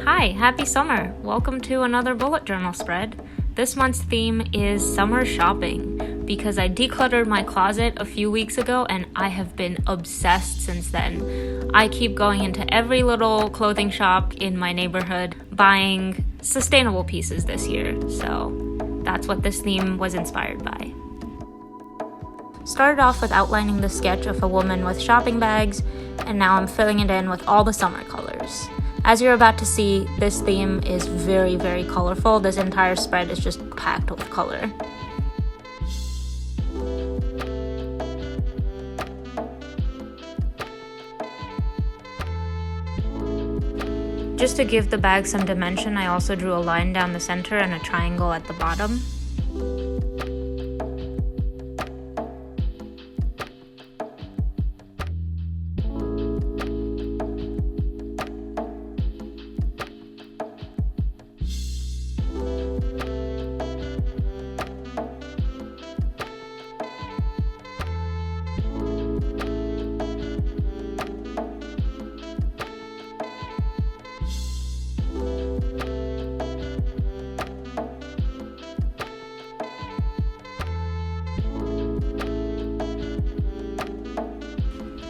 Hi, happy summer! Welcome to another bullet journal spread. This month's theme is summer shopping because I decluttered my closet a few weeks ago and I have been obsessed since then. I keep going into every little clothing shop in my neighborhood buying sustainable pieces this year, so that's what this theme was inspired by. Started off with outlining the sketch of a woman with shopping bags, and now I'm filling it in with all the summer colors. As you're about to see, this theme is very, very colorful. This entire spread is just packed with color. Just to give the bag some dimension, I also drew a line down the center and a triangle at the bottom.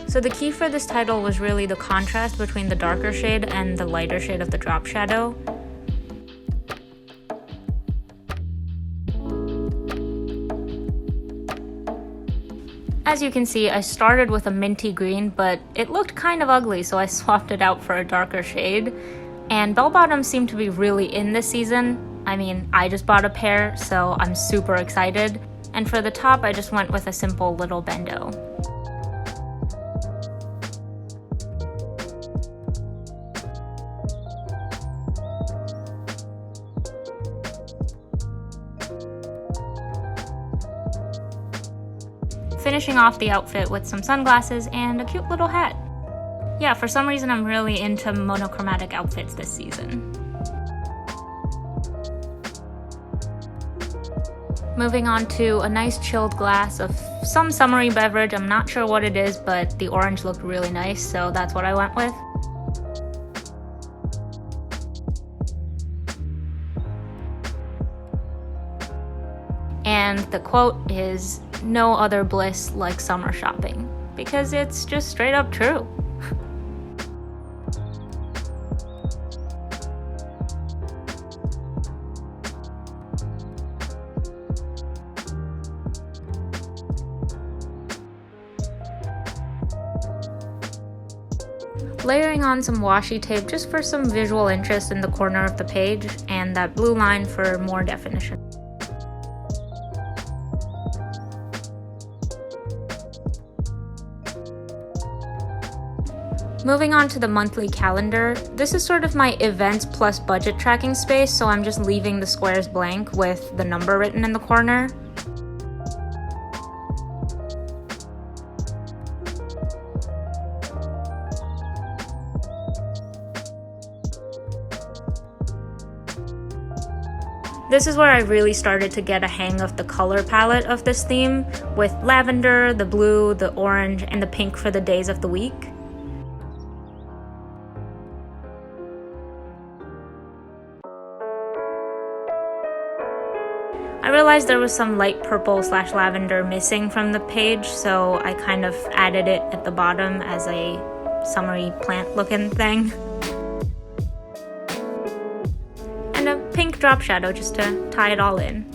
So the key for this title was really the contrast between the darker shade and the lighter shade of the drop shadow. As you can see, I started with a minty green, but it looked kind of ugly, so I swapped it out for a darker shade. And bell bottoms seem to be really in this season. I mean, I just bought a pair, so I'm super excited. And for the top, I just went with a simple little bandeau. Finishing off the outfit with some sunglasses and a cute little hat. Yeah, for some reason I'm really into monochromatic outfits this season. Moving on to a nice chilled glass of some summery beverage. I'm not sure what it is, but the orange looked really nice, so that's what I went with. And the quote is, "No other bliss like summer shopping," because it's just straight up true. Layering on some washi tape just for some visual interest in the corner of the page, and that blue line for more definition. Moving on to the monthly calendar, this is sort of my events plus budget tracking space, so I'm just leaving the squares blank with the number written in the corner. This is where I really started to get a hang of the color palette of this theme, with lavender, the blue, the orange, and the pink for the days of the week. I realized there was some light purple / lavender missing from the page, so I kind of added it at the bottom as a summery plant looking thing. And a pink drop shadow just to tie it all in.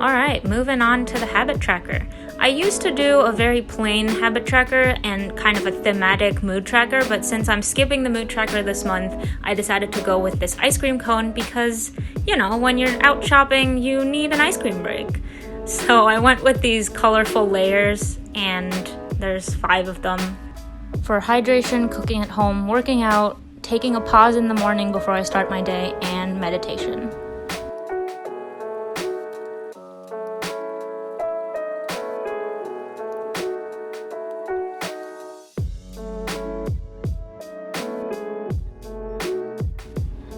Alright, moving on to the habit tracker. I used to do a very plain habit tracker and kind of a thematic mood tracker, but since I'm skipping the mood tracker this month, I decided to go with this ice cream cone because, you know, when you're out shopping, you need an ice cream break. So I went with these colorful layers, and there's 5 of them. For hydration, cooking at home, working out, taking a pause in the morning before I start my day, and meditation.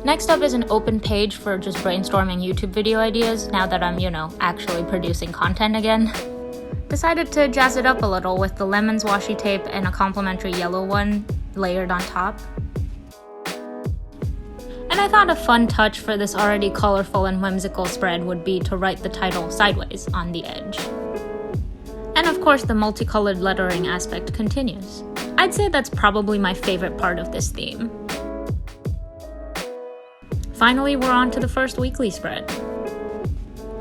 Next up is an open page for just brainstorming YouTube video ideas now that I'm, actually producing content again. Decided to jazz it up a little with the lemons washi tape and a complimentary yellow one layered on top. And I thought a fun touch for this already colorful and whimsical spread would be to write the title sideways on the edge. And of course, the multicolored lettering aspect continues. I'd say that's probably my favorite part of this theme. Finally, we're on to the first weekly spread.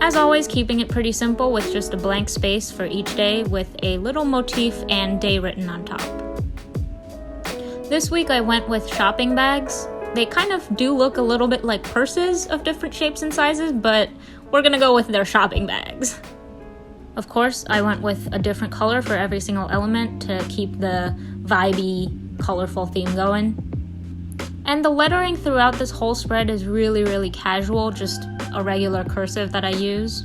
As always, keeping it pretty simple with just a blank space for each day with a little motif and day written on top. This week I went with shopping bags. They kind of do look a little bit like purses of different shapes and sizes, but we're gonna go with their shopping bags. Of course, I went with a different color for every single element to keep the vibey, colorful theme going. And the lettering throughout this whole spread is really, really casual, just a regular cursive that I use.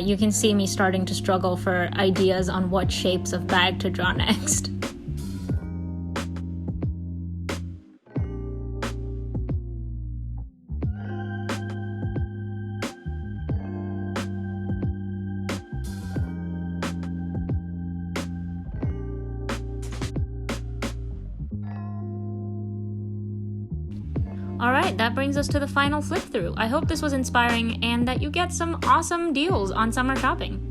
You can see me starting to struggle for ideas on what shapes of bag to draw next. Alright, that brings us to the final flip through. I hope this was inspiring and that you get some awesome deals on summer shopping.